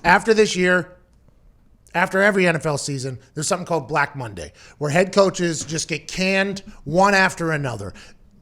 After this year, after every NFL season, there's something called Black Monday, where head coaches just get canned one after another.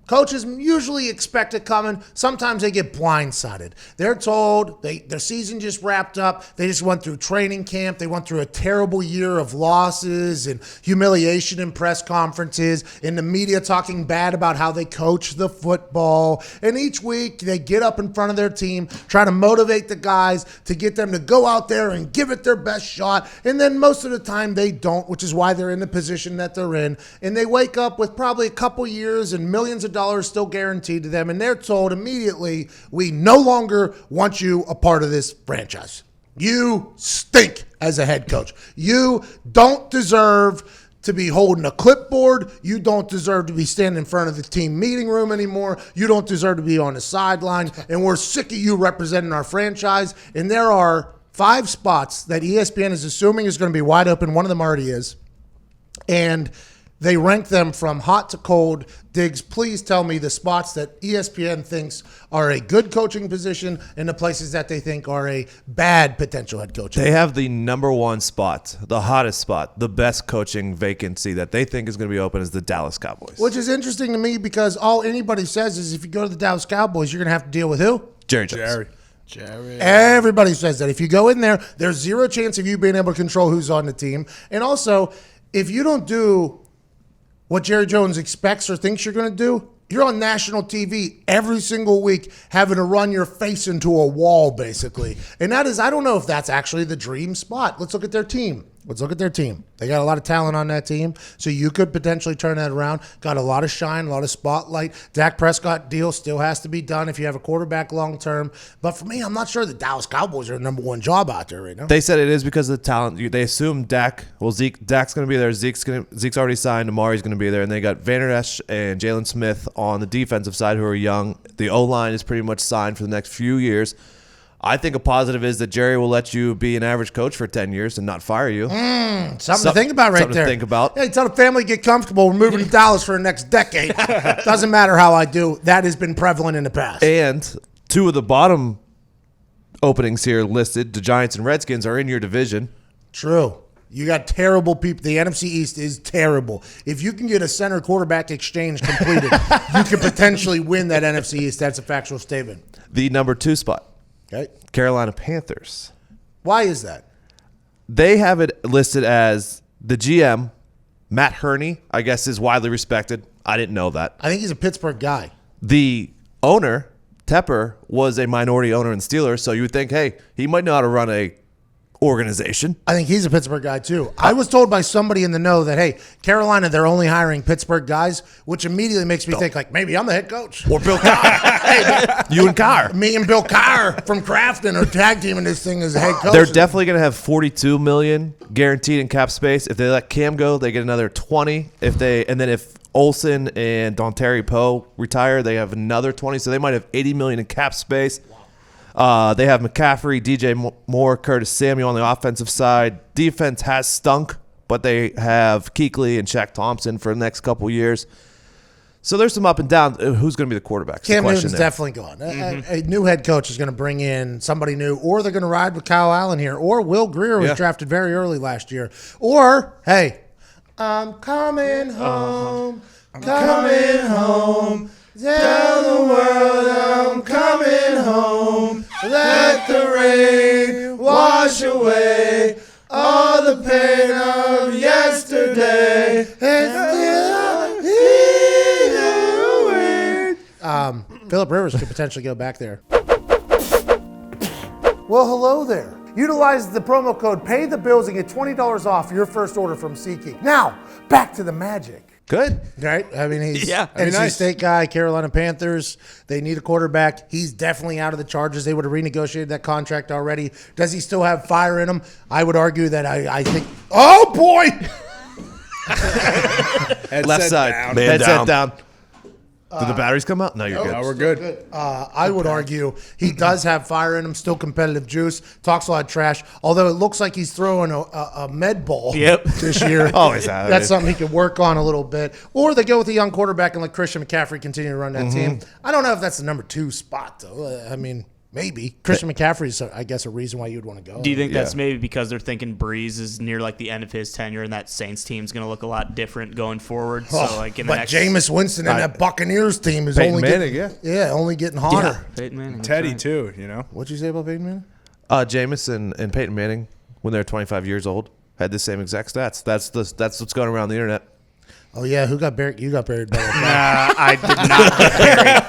Coaches usually expect it coming. Sometimes they get blindsided. They're told their season just wrapped up. They just went through training camp. They went through a terrible year of losses and humiliation in press conferences, and the media talking bad about how they coach the football. And each week they get up in front of their team, try to motivate the guys to get them to go out there and give it their best shot. And then most of the time they don't, which is why they're in the position that they're in. And they wake up with probably a couple years and millions of dollars still guaranteed to them, and they're told immediately, we no longer want you a part of this franchise. You stink as a head coach. You don't deserve to be holding a clipboard. You don't deserve to be standing in front of the team meeting room anymore. You don't deserve to be on the sideline, and we're sick of you representing our franchise. And there are 5 spots that ESPN is assuming is going to be wide open. One of them already is. And they rank them from hot to cold. Diggs, please tell me the spots that ESPN thinks are a good coaching position and the places that they think are a bad potential head coach. They have the number 1 spot, the hottest spot, the best coaching vacancy that they think is going to be open is the Dallas Cowboys. Which is interesting to me because all anybody says is if you go to the Dallas Cowboys, you're going to have to deal with who? Jerry Jones. Jerry. Everybody says that. If you go in there, there's zero chance of you being able to control who's on the team. And also, if you don't do what Jerry Jones expects or thinks you're going to do, you're on national TV every single week having to run your face into a wall, basically. And that is, I don't know if that's actually the dream spot. Let's look at their team. They got a lot of talent on that team, so you could potentially turn that around. Got a lot of shine, a lot of spotlight. Dak Prescott deal still has to be done if you have a quarterback long term. But for me, I'm not sure the Dallas Cowboys are the number 1 job out there right now. They said it is because of the talent. They assume Dak's going to be there. Zeke's already signed. Amari's going to be there. And they got Vander Esch and Jalen Smith on the defensive side who are young. The O-line is pretty much signed for the next few years. I think a positive is that Jerry will let you be an average coach for 10 years and not fire you. Something to think about right there. Something to think about. Hey, tell the family get comfortable. We're moving to Dallas for the next decade. Doesn't matter how I do. That has been prevalent in the past. And 2 of the bottom openings here listed, the Giants and Redskins, are in your division. True. You got terrible people. The NFC East is terrible. If you can get a center quarterback exchange completed, you could potentially win that NFC East. That's a factual statement. The number 2 spot. Okay. Carolina Panthers. Why is that? They have it listed as the GM, Matt Hurney, I guess is widely respected. I didn't know that. I think he's a Pittsburgh guy. The owner, Tepper, was a minority owner in Steelers, so you would think, hey, he might know how to run a organization. I think he's a Pittsburgh guy too. I was told by somebody in the know that, hey, Carolina, they're only hiring Pittsburgh guys, which immediately makes me think like maybe I'm the head coach. Or Bill Carr. Hey, you and Carr. Me and Bill Carr from Crafton are tag teaming this thing as a head coach. They're definitely going to have $42 million guaranteed in cap space. If they let Cam go, they get another 20. And then if Olsen and Dontari Poe retire, they have another 20. So they might have $80 million in cap space. They have McCaffrey, DJ Moore, Curtis Samuel on the offensive side. Defense has stunk, but they have Kuechly and Shaq Thompson for the next couple years. So there's some up and down. Who's going to be the quarterback? Cam Newton's definitely gone. A new head coach is going to bring in somebody new, or they're going to ride with Kyle Allen here, or Will Grier was drafted very early last year. Or, hey, I'm coming home, coming home. Tell the world I'm coming home. Let the rain wash away all the pain of yesterday. Phillip Rivers could potentially go back there. Well, hello there. Utilize the promo code PAYTHEBILLS and get $20 off your first order from SeatGeek. Now, back to the magic. Good. Right? I mean, he's NC State guy, Carolina Panthers. They need a quarterback. He's definitely out of the Chargers. They would have renegotiated that contract already. Does he still have fire in him? I would argue that I think – oh, boy! Left side. Man Headset down. Did the batteries come out? No, you're good. No, we're good. I would argue he does have fire in him, still competitive juice, talks a lot of trash, although it looks like he's throwing a med ball this year. Always That's something he could work on a little bit. Or they go with a young quarterback and let Christian McCaffrey continue to run that team. I don't know if that's the number 2 spot, though. I mean, Maybe. Christian McCaffrey's, I guess, a reason why you'd want to go. Do you think that's maybe because they're thinking Breeze is near like the end of his tenure, and that Saints team's going to look a lot different going forward? So like in the but next, Jameis Winston and that Buccaneers team is Peyton only Manning, getting, only getting hotter. Peyton Manning, that's Teddy right. too, you know. What'd you say about Peyton Manning? Jameis and Peyton Manning, when they were 25 years old, had the same exact stats. That's what's going around the internet. Oh yeah, who got buried? You got buried by I did not get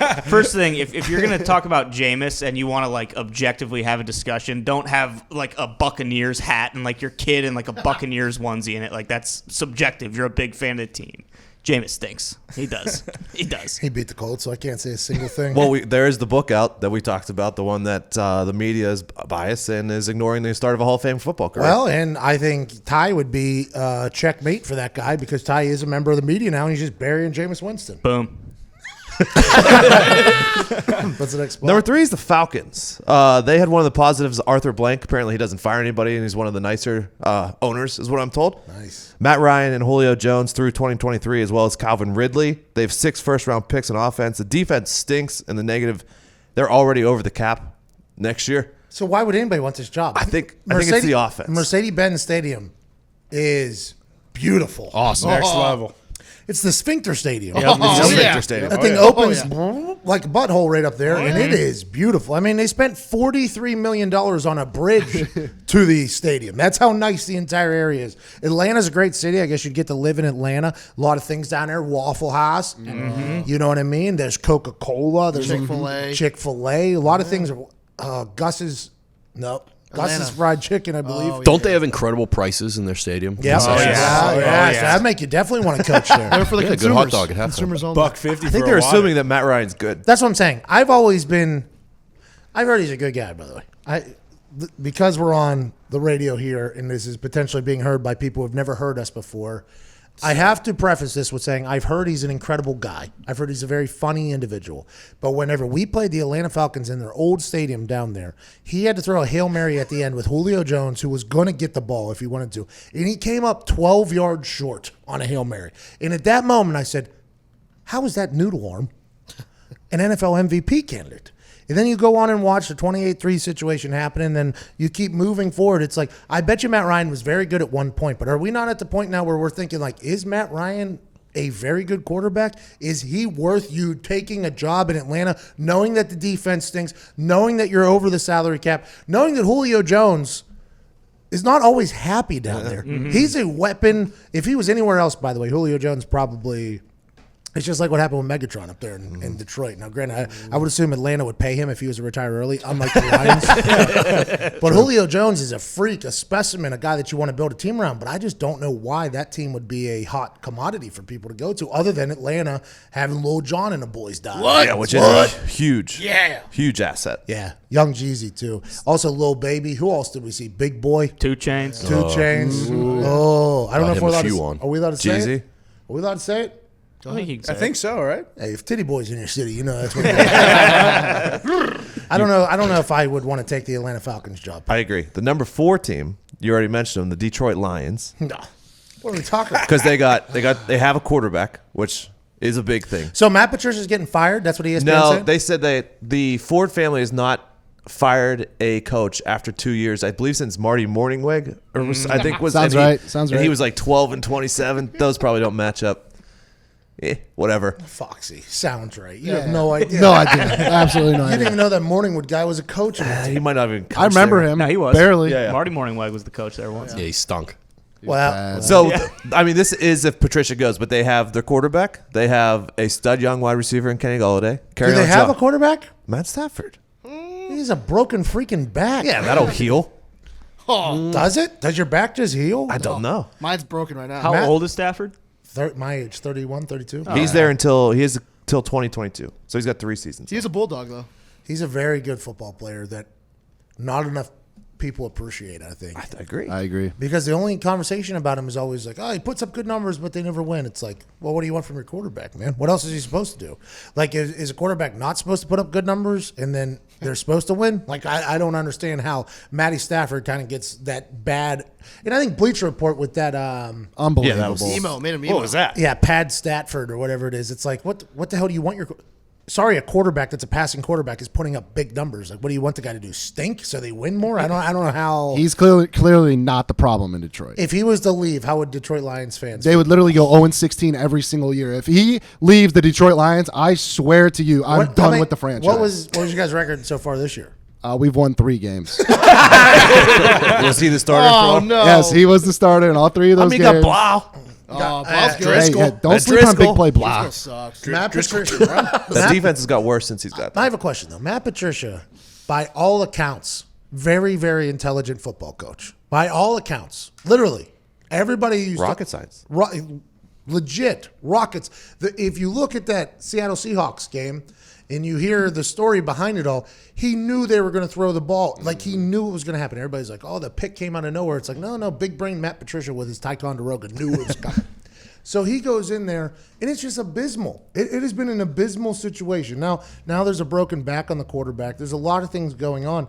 buried. First thing, if you're going to talk about Jameis and you want to like objectively have a discussion, don't have like a Buccaneers hat and like your kid in like a Buccaneers onesie in it. Like that's subjective. You're a big fan of the team. Jameis stinks. He does. He does. He beat the Colts, so I can't say a single thing. Well, there is the book out that we talked about, the one that the media is biased and is ignoring the start of a Hall of Fame football career. Well, and I think Ty would be checkmate for that guy because Ty is a member of the media now, and he's just burying Jameis Winston. Boom. What's the next spot? Number 3 is the Falcons. They had one of the positives, Arthur Blank. Apparently, he doesn't fire anybody, and he's one of the nicer owners, is what I'm told. Nice. Matt Ryan and Julio Jones through 2023, as well as Calvin Ridley. They have 6 first-round picks on offense. The defense stinks, and the negative, they're already over the cap next year. So why would anybody want this job? I think it's the offense. Mercedes-Benz Stadium is beautiful. Awesome. Next level. It's the Sphincter Stadium. It's the yeah. Victor Stadium. That thing opens like a butthole right up there, and it is beautiful. I mean, they spent $43 million on a bridge to the stadium. That's how nice the entire area is. Atlanta's a great city. I guess you'd get to live in Atlanta. A lot of things down there. Waffle House. You know what I mean? There's Coca-Cola. There's Chick-fil-A. Chick-fil-A. A lot of things. Gus's. Nope. Gus's fried chicken, I believe. Don't they have incredible prices in their stadium? Yeah. Oh, yeah. So that'd make you definitely want to coach there. They're for the Yeah, good consumers. hot dog at halftime. Consumers only. $1.50. I think they're assuming that Matt Ryan's good. That's what I'm saying. I've heard he's a good guy, by the way. Because we're on the radio here and this is potentially being heard by people who have never heard us before, I have to preface this with saying I've heard he's an incredible guy. I've heard he's a very funny individual. But whenever we played the Atlanta Falcons in their old stadium down there, he had to throw a Hail Mary at the end with Julio Jones, who was going to get the ball if he wanted to. And he came up 12 yards short on a Hail Mary. And at that moment, I said, how is that noodle arm an NFL MVP candidate? And then you go on and watch the 28-3 situation happen, and then you keep moving forward. It's like, I bet you Matt Ryan was very good at one point, but are we not at the point now where we're thinking, like, is Matt Ryan a very good quarterback? Is he worth you taking a job in Atlanta, knowing that the defense stinks, knowing that you're over the salary cap, knowing that Julio Jones is not always happy down there? He's a weapon. If he was anywhere else, by the way, Julio Jones probably... It's just like what happened with Megatron up there in Detroit. Now, granted, I would assume Atlanta would pay him if he was to retire early, unlike the Lions. But Julio Jones is a freak, a specimen, a guy that you want to build a team around. But I just don't know why that team would be a hot commodity for people to go to, other than Atlanta having Lil Jon and the boys die. Yeah, which is a huge, huge asset. Yeah, Young Jeezy, too. Also, Lil Baby. Who else did we see? Big Boy. 2 Chainz. 2 Chainz. Oh, I don't know if him we're a allowed few to on. Are we allowed to say Jeezy. it? Are we allowed to say it? I think you can say I think so, right? Hey, if Titty Boy's in your city, you know that's what it is. I don't know if I would want to take the Atlanta Falcons job. I agree. The number 4 team, you already mentioned them, the Detroit Lions, No. What are we talking about? because they have a quarterback, which is a big thing. So Matt Patricia's getting fired? That's what ESPN No, said? they said that the Ford family has not fired a coach after 2 years. I believe since Marty Morningweg, I think was Sounds and he- right. Sounds and he right. was like 12-27. Those probably don't match up. Whatever. Foxy. Sounds right. You have no idea. No idea. Absolutely no You didn't idea. even know that Morningwood guy was a coach in the team. He might not even. Coach I remember there. him. No, he was. Barely. Yeah. Marty Morningweg was the coach there once. Yeah, he stunk. Well, So, I mean, this is if Patricia goes, but they have their quarterback. They have a stud young wide receiver in Kenny Golladay. do they have a quarterback? Matt Stafford. He's a broken freaking back. Yeah, that'll heal. Does it? Does your back just heal? I don't know. Mine's broken right now. How Matt- old is Stafford? My age, 31, 32. He's there until 2022. So he's got 3 seasons. He's a bulldog, though. He's a very good football player that not enough people appreciate, I think. I agree. I agree. Because the only conversation about him is always like, oh, he puts up good numbers, but they never win. It's like, well, what do you want from your quarterback, man? What else is he supposed to do? Like, is a quarterback not supposed to put up good numbers and then they're supposed to win? Like, I don't understand how Matty Stafford kind of gets that bad. And I think Bleacher Report with that, Unbelievable. that was- Emo. Made him emo. What was that? Pad Statford or whatever it is. It's like, what the hell do you want your sorry, a quarterback that's a passing quarterback is putting up big numbers. Like, what do you want the guy to do? Stink so they win more? I don't know how. He's clearly not the problem in Detroit. If he was to leave, how would Detroit Lions fans? They would literally go 0-16 every single year. If he leaves the Detroit Lions, I swear to you, I'm done with the franchise. What was your guys' record so far this year? We've won 3 games. Was he the starter? Oh, for no. Yes, he was the starter in all 3 of those games. Amiga Blau. Hey, Driscoll. don't That sleep on Driscoll. big play Blah. Matt Patricia. That defense has got worse since he's got I have a question, though. Matt Patricia, by all accounts, very, very intelligent football coach. By all accounts. Literally. Everybody used rocket science. Legit. Rockets. If you look at that Seattle Seahawks game and you hear the story behind it all, he knew they were going to throw the ball. Like, he knew it was going to happen. Everybody's like, oh, the pick came out of nowhere. It's like, no, big brain Matt Patricia with his Ticonderoga knew it was coming. So he goes in there, and it's just abysmal. It has been an abysmal situation. Now there's a broken back on the quarterback. There's a lot of things going on.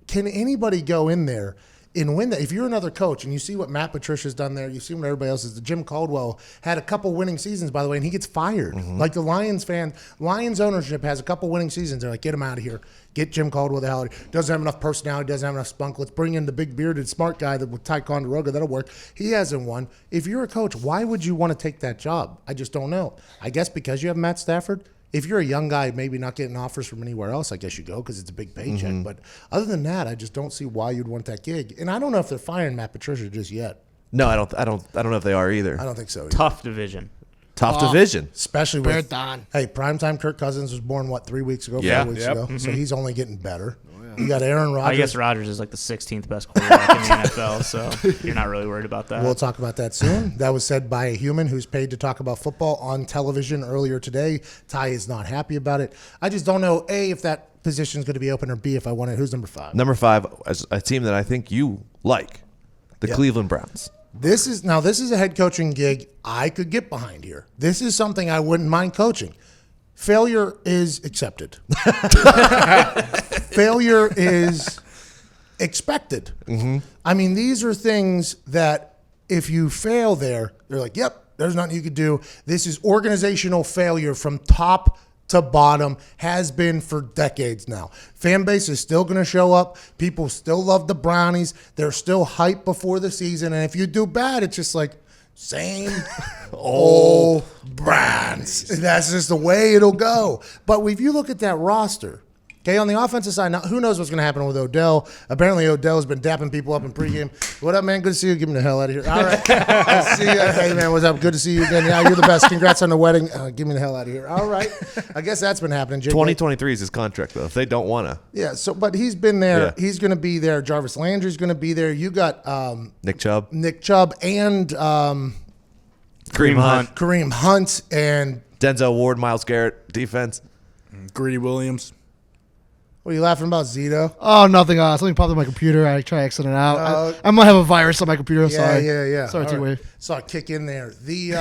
Can anybody go in there and win that? If you're another coach and you see what Matt Patricia's done there, you see what everybody else is. Jim Caldwell had a couple winning seasons, by the way, and he gets fired. Like the Lions ownership has a couple winning seasons. They're like, get him out of here. Get Jim Caldwell the hell out of here. Doesn't have enough personality, doesn't have enough spunk. Let's bring in the big bearded smart guy with Ticonderoga. That'll work. He hasn't won. If you're a coach, why would you want to take that job? I just don't know. I guess because you have Matt Stafford. If you're a young guy, maybe not getting offers from anywhere else, I guess you go because it's a big paycheck. But other than that, I just don't see why you'd want that gig. And I don't know if they're firing Matt Patricia just yet. No, I don't know if they are either. I don't think so either. Tough division. Tough division. Especially Bear with down. Hey, primetime Kirk Cousins was born 3 weeks ago, 4 Yeah. weeks Yep. ago. So he's only getting better. You got Aaron Rodgers. I guess Rodgers is like the 16th best quarterback in the NFL, so you're not really worried about that. We'll talk about that soon. That was said by a human who's paid to talk about football on television earlier today. Ty is not happy about it. I just don't know, A, if that position is going to be open, or B, if I want it. Who's number 5? Number 5, as a team that I think you like, the Cleveland Browns. This is a head coaching gig I could get behind here. This is something I wouldn't mind coaching. Failure is accepted. Failure is expected. I mean, these are things that if you fail there, they're like, yep, there's nothing you could do. This is organizational failure from top to bottom, has been for decades now. Fan base is still going to show up. People still love the Brownies. They're still hyped before the season. And if you do bad, it's just like, same old Browns. That's just the way it'll go. But if you look at that roster, okay, on the offensive side, now who knows what's going to happen with Odell? Apparently, Odell's been dapping people up in pregame. What up, man? Good to see you. Get me the hell out of here. All right. See you. Hey, man, what's up? Good to see you again. Yeah, you're the best. Congrats on the wedding. Get me the hell out of here. All right. I guess that's been happening. Jake. 2023 is his contract, though, if they don't want to. Yeah, but he's been there. Yeah. He's going to be there. Jarvis Landry's going to be there. You got Nick Chubb. and Kareem Hunt. Kareem Hunt and Denzel Ward, Myles Garrett, defense. Greedy Williams. what are you laughing about, Zito? Oh, nothing. Something popped on my computer. I try exiting out. I might have a virus on my computer. Sorry. Yeah. Sorry, All T-Wave. Saw it kick in there. The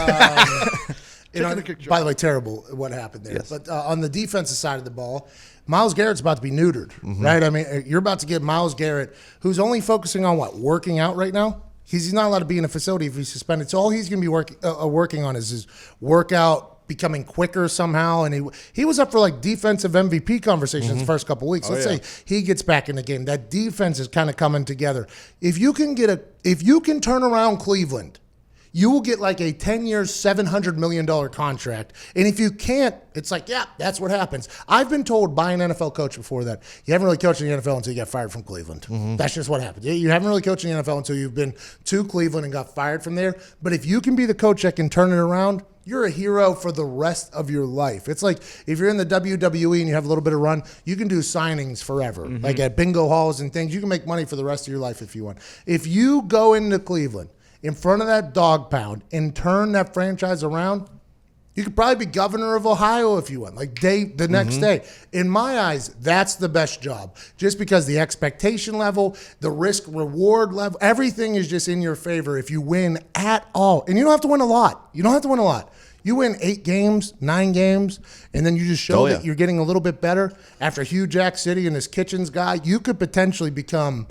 by the way, terrible what happened there. Yes. But on the defensive side of the ball, Myles Garrett's about to be neutered, right? I mean, you're about to get Myles Garrett, who's only focusing on what? Working out right now? He's not allowed to be in a facility if he's suspended. So all he's going to be working on is his workout, becoming quicker somehow. And he was up for like defensive MVP conversations the first couple of weeks. Let's say he gets back in the game. That defense is kind of coming together. If you can turn around Cleveland, you will get like a 10-year, $700 million contract. And if you can't, it's like, yeah, that's what happens. I've been told by an NFL coach before that you haven't really coached in the NFL until you got fired from Cleveland. That's just what happens. You haven't really coached in the NFL until you've been to Cleveland and got fired from there. But if you can be the coach that can turn it around, you're a hero for the rest of your life. It's like if you're in the WWE and you have a little bit of run, you can do signings forever. Like at bingo halls and things, you can make money for the rest of your life if you want. If you go into Cleveland in front of that dog pound and turn that franchise around, you could probably be governor of Ohio if you want, like the next day. In my eyes, that's the best job, just because the expectation level, the risk-reward level, everything is just in your favor if you win at all. And you don't have to win a lot. You win 8 games, 9 games, and then you just show that you're getting a little bit better. After Hugh Jack City and this Kitchens guy, you could potentially become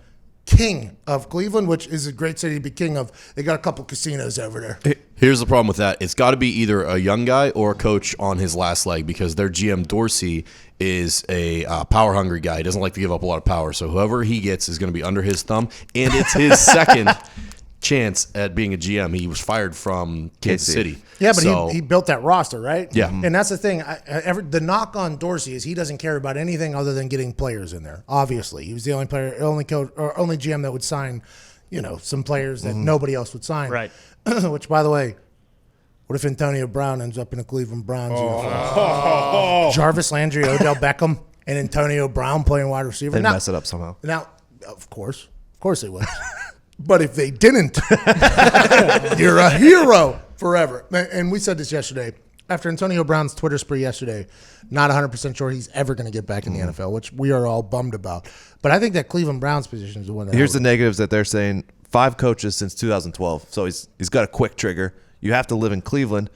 king of Cleveland, which is a great city to be king of. They got a couple casinos over there. Here's the problem with that. It's got to be either a young guy or a coach on his last leg because their GM Dorsey is a power-hungry guy. He doesn't like to give up a lot of power. So whoever he gets is going to be under his thumb. And it's his second chance at being a GM. He was fired from Kansas City. Yeah, but he built that roster, right? Yeah. And that's the thing. The knock on Dorsey is he doesn't care about anything other than getting players in there. Obviously, he was the only player, only coach, or only GM that would sign, some players that nobody else would sign. Right. Which, by the way, what if Antonio Brown ends up in a Cleveland Browns uniform? Jarvis Landry, Odell Beckham, and Antonio Brown playing wide receiver. They mess it up somehow. Now, of course they would. But if they didn't, you're a hero forever. And we said this yesterday. After Antonio Brown's Twitter spree yesterday, not 100% sure he's ever going to get back in the NFL, which we are all bummed about. But I think that Cleveland Browns position is the one that... Here's the negatives that they're saying. 5 coaches since 2012. So he's got a quick trigger. You have to live in Cleveland.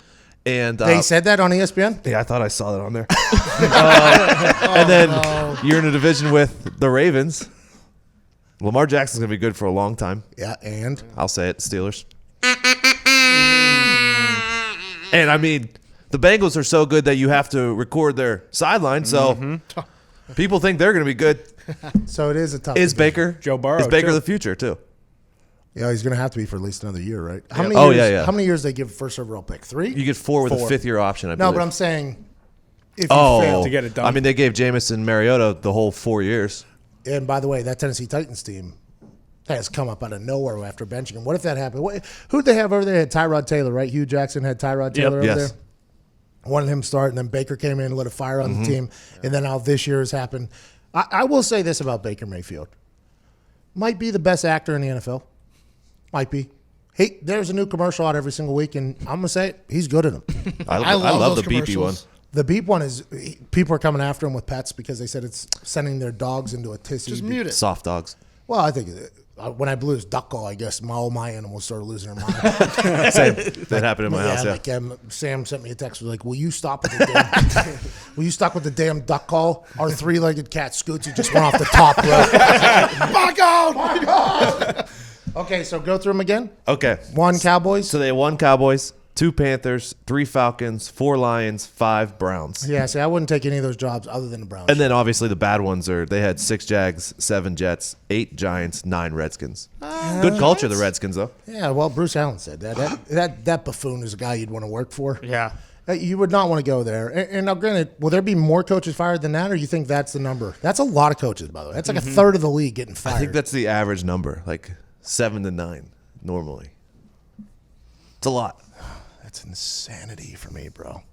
And they said that on ESPN? Yeah, I thought I saw that on there. And then you're in a division with the Ravens. Lamar Jackson's going to be good for a long time. Yeah, and? I'll say it, Steelers. And, I mean, the Bengals are so good that you have to record their sideline, so people think they're going to be good. So it is a tough Is division. Baker? Joe Burrow, Is Baker too. the future, too? Yeah, he's going to have to be for at least another year, right? How many Oh, years, yeah. How many years they give first overall pick? 3? You get 4 with a 4. 5th-year option, I No, believe. but I'm saying if you Oh, fail. To get it done. I mean, they gave Jamison Mariota the whole 4 years. And by the way, that Tennessee Titans team has come up out of nowhere after benching him. What if that happened? Who'd they have over there? They had Tyrod Taylor, right? Hugh Jackson had Tyrod Taylor over Yes. there. Wanted him to start, and then Baker came in and lit a fire on the team. And then now this year has happened. I will say this about Baker Mayfield. Might be the best actor in the NFL. Might be. Hey, there's a new commercial out every single week, and I'm going to say it, he's good at them. I love the those beepy one. commercials. The beep one is people are coming after him with pets because they said it's sending their dogs into a tizzy. Just mute it. Soft dogs. Well, I think when I blew his duck call, I guess all my animals started losing their mind. Same. That happened in my house, yeah. Like Sam sent me a text was like, "Will you stop with the damn? Will you stop with the damn duck call? Our 3-legged cat Scootsy just went off the top rope. My God! Okay, so go through them again. Okay. 1 Cowboys. So they had 1 Cowboys, 2 Panthers, 3 Falcons, 4 Lions, 5 Browns. Yeah, see, I wouldn't take any of those jobs other than the Browns. And then obviously the bad ones are they had 6 Jags, 7 Jets, 8 Giants, 9 Redskins. Good culture, the Redskins, though. Yeah, well, Bruce Allen said that buffoon is a guy you'd want to work for. Yeah. You would not want to go there. And now, granted, will there be more coaches fired than that, or you think that's the number? That's a lot of coaches, by the way. That's like a third of the league getting fired. I think that's the average number, like 7 to 9 normally. It's a lot. That's insanity for me, bro.